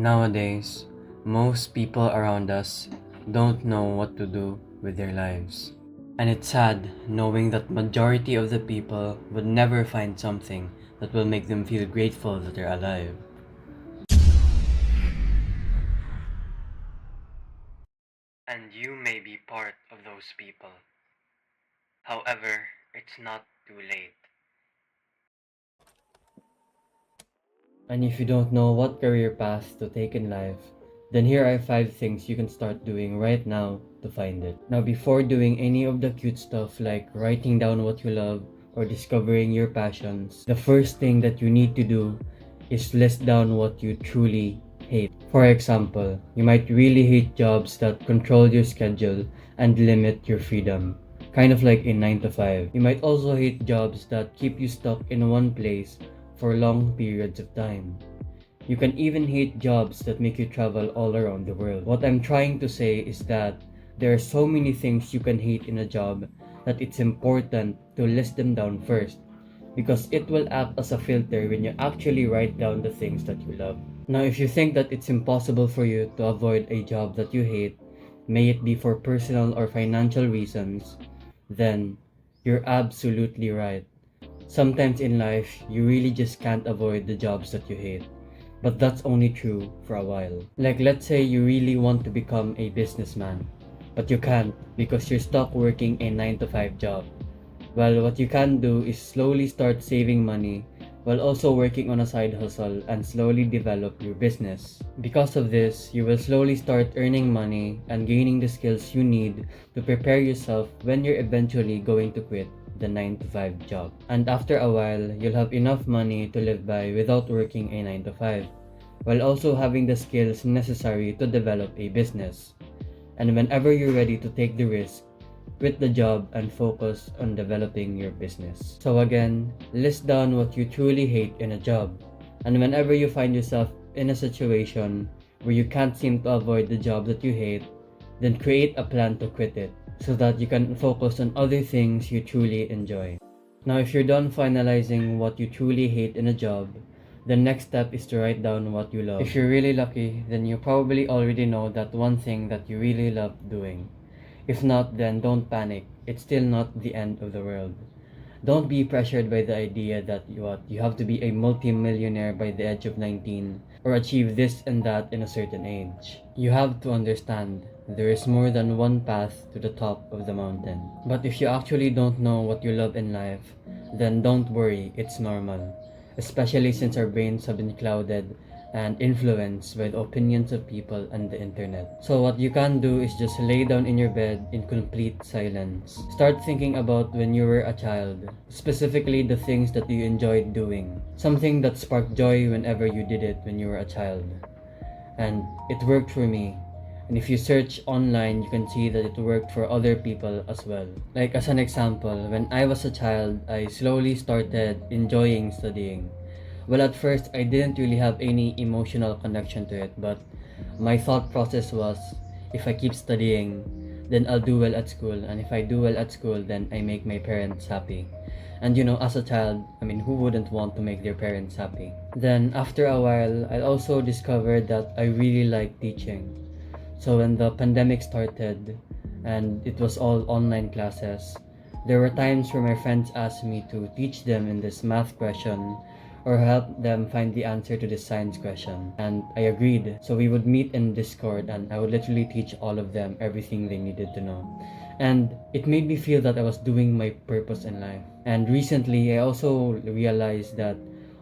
Nowadays, most people around us don't know what to do with their lives. And it's sad knowing that majority of the people would never find something that will make them feel grateful that they're alive. And you may be part of those people. However, it's not too late. And if you don't know what career path to take in life, then here are 5 things you can start doing right now to find it. Now, before doing any of the cute stuff like writing down what you love or discovering your passions, the first thing that you need to do is list down what you truly hate. For example, you might really hate jobs that control your schedule and limit your freedom, kind of like a 9 to 5. You might also hate jobs that keep you stuck in one place for long periods of time. You can even hate jobs that make you travel all around the world. What I'm trying to say is that there are so many things you can hate in a job that it's important to list them down first, because it will act as a filter when you actually write down the things that you love. Now, if you think that it's impossible for you to avoid a job that you hate, may it be for personal or financial reasons, then you're absolutely right. Sometimes in life, you really just can't avoid the jobs that you hate. But that's only true for a while. Like, let's say you really want to become a businessman, but you can't because you're stuck working a 9 to 5 job. Well, what you can do is slowly start saving money while also working on a side hustle and slowly develop your business. Because of this, you will slowly start earning money and gaining the skills you need to prepare yourself when you're eventually going to quit the 9 to 5 job. And after a while, you'll have enough money to live by without working a 9 to 5, while also having the skills necessary to develop a business. And whenever you're ready to take the risk, quit the job and focus on developing your business. So again, list down what you truly hate in a job. And whenever you find yourself in a situation where you can't seem to avoid the job that you hate, then create a plan to quit it, so that you can focus on other things you truly enjoy. Now, if you're done finalizing what you truly hate in a job, the next step is to write down what you love. If you're really lucky, then you probably already know that one thing that you really love doing. If not, then don't panic. It's still not the end of the world. Don't be pressured by the idea that you have to be a multi-millionaire by the age of 19 or achieve this and that in a certain age. You have to understand there is more than one path to the top of the mountain. But if you actually don't know what you love in life, then don't worry, it's normal. Especially since our brains have been clouded and influenced by the opinions of people and the internet. So what you can do is just lay down in your bed in complete silence. Start thinking about when you were a child, specifically the things that you enjoyed doing. Something that sparked joy whenever you did it when you were a child. And it worked for me. And if you search online, you can see that it worked for other people as well. Like as an example, when I was a child, I slowly started enjoying studying. Well, at first, I didn't really have any emotional connection to it, but my thought process was, if I keep studying, then I'll do well at school, and if I do well at school, then I make my parents happy. And as a child, who wouldn't want to make their parents happy? Then, after a while, I also discovered that I really like teaching. So when the pandemic started, and it was all online classes, there were times where my friends asked me to teach them in this math question, or help them find the answer to this science question. And I agreed. So we would meet in Discord and I would literally teach all of them everything they needed to know. And it made me feel that I was doing my purpose in life. And recently, I also realized that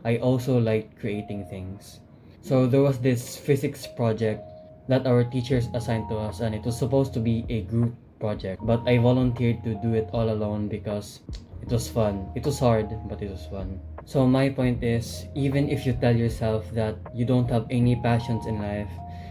I also liked creating things. So there was this physics project that our teachers assigned to us, and it was supposed to be a group project. But I volunteered to do it all alone because it was fun. It was hard, but it was fun. So my point is, even if you tell yourself that you don't have any passions in life,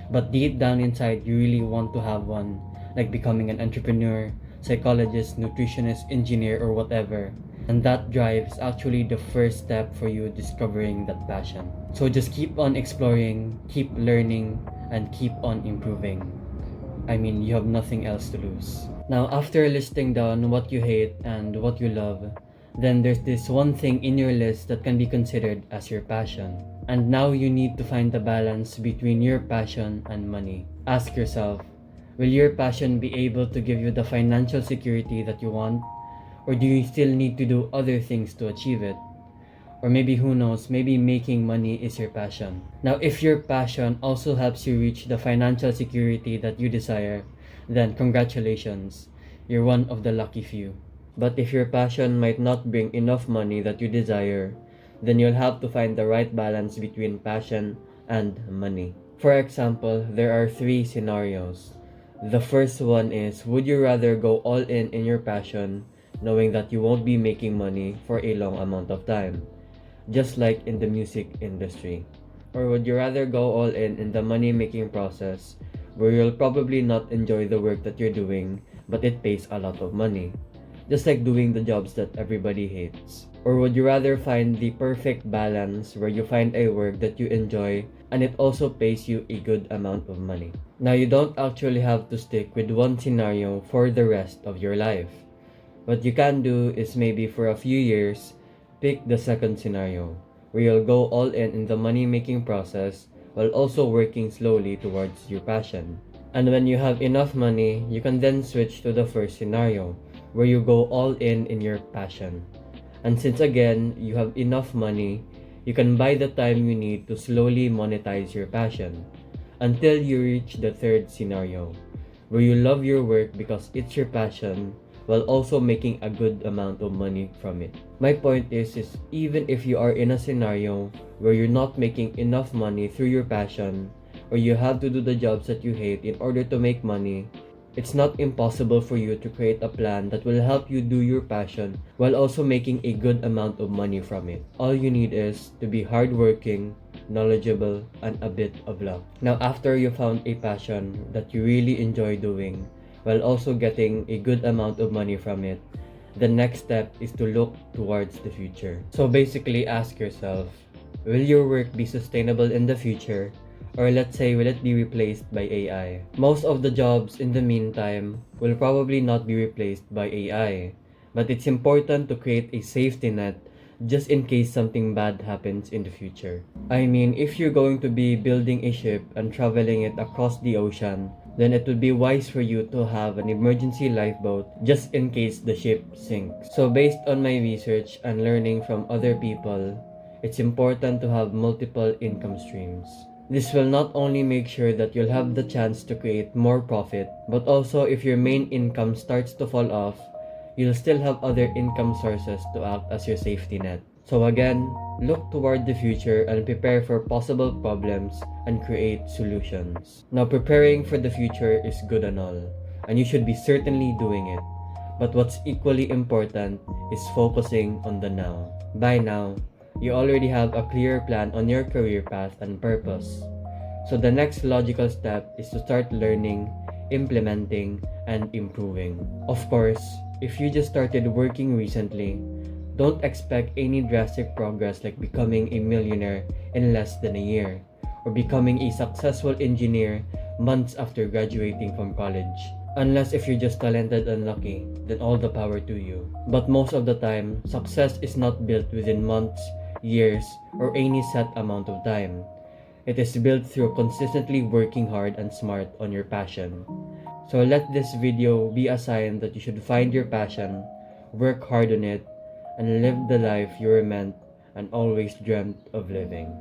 but deep down inside you really want to have one, like becoming an entrepreneur, psychologist, nutritionist, engineer, or whatever, and that drive is actually the first step for you discovering that passion. So just keep on exploring, keep learning, and keep on improving. You have nothing else to lose. Now, after listing down what you hate and what you love, then there's this one thing in your list that can be considered as your passion. And now you need to find the balance between your passion and money. Ask yourself, will your passion be able to give you the financial security that you want? Or do you still need to do other things to achieve it? Or maybe, who knows, maybe making money is your passion. Now, if your passion also helps you reach the financial security that you desire, then congratulations, you're one of the lucky few. But if your passion might not bring enough money that you desire, then you'll have to find the right balance between passion and money. For example, there are three scenarios. The first one is, would you rather go all in your passion, knowing that you won't be making money for a long amount of time, just like in the music industry? Or would you rather go all in the money making process, where you'll probably not enjoy the work that you're doing, but it pays a lot of money, just like doing the jobs that everybody hates? Or would you rather find the perfect balance where you find a work that you enjoy and it also pays you a good amount of money? Now, you don't actually have to stick with one scenario for the rest of your life. What you can do is, maybe for a few years, pick the second scenario, where you'll go all in the money making process while also working slowly towards your passion. And when you have enough money, you can then switch to the first scenario, where you go all in your passion. And since again, you have enough money, you can buy the time you need to slowly monetize your passion until you reach the third scenario, where you love your work because it's your passion while also making a good amount of money from it. My point is even if you are in a scenario where you're not making enough money through your passion, or you have to do the jobs that you hate in order to make money, it's not impossible for you to create a plan that will help you do your passion while also making a good amount of money from it. All you need is to be hardworking, knowledgeable, and a bit of luck. Now, after you found a passion that you really enjoy doing, while also getting a good amount of money from it, the next step is to look towards the future. So basically, ask yourself, will your work be sustainable in the future? Or let's say, will it be replaced by AI? Most of the jobs in the meantime will probably not be replaced by AI, but it's important to create a safety net just in case something bad happens in the future. I mean, if you're going to be building a ship and traveling it across the ocean, then it would be wise for you to have an emergency lifeboat just in case the ship sinks. So based on my research and learning from other people, it's important to have multiple income streams. This will not only make sure that you'll have the chance to create more profit, but also if your main income starts to fall off, you'll still have other income sources to act as your safety net. So again, look toward the future and prepare for possible problems and create solutions. Now, preparing for the future is good and all, and you should be certainly doing it. But what's equally important is focusing on the now. By now, you already have a clear plan on your career path and purpose. So the next logical step is to start learning, implementing, and improving. Of course, if you just started working recently, don't expect any drastic progress like becoming a millionaire in less than a year, or becoming a successful engineer months after graduating from college. Unless if you're just talented and lucky, then all the power to you. But most of the time, success is not built within months, years, or any set amount of time. It is built through consistently working hard and smart on your passion. So let this video be a sign that you should find your passion, work hard on it, and live the life you were meant and always dreamt of living.